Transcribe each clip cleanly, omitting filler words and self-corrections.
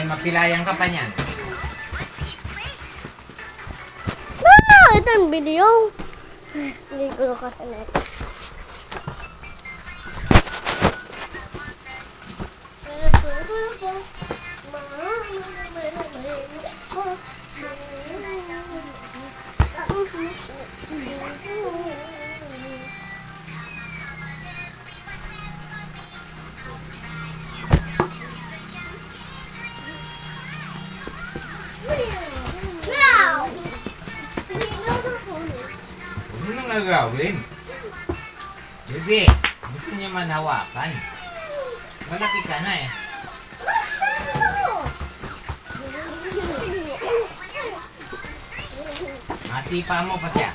mapilayan ka pa niyan. Wala, ito ang video. Hindi ko kasi na ito. Huwag mo nang agawin. Bebe, gusto niya man hawakan. Malaki ka na eh. Matipa mo pa siya.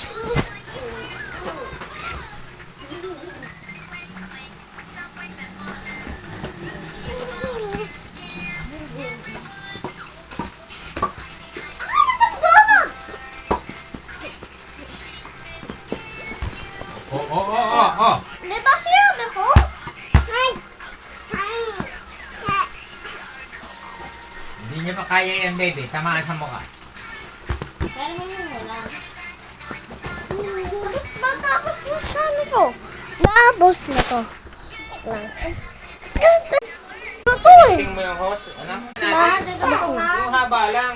Oh. Di ba sinabi ko? Hindi niya pa kaya yan, baby. Tamaan sa mukha. Pero mo wala. Matapos na sabi ko. Naabos na to. Ito to eh. Tingin mo yung host. Ano? Naabos na. Yung haba lang.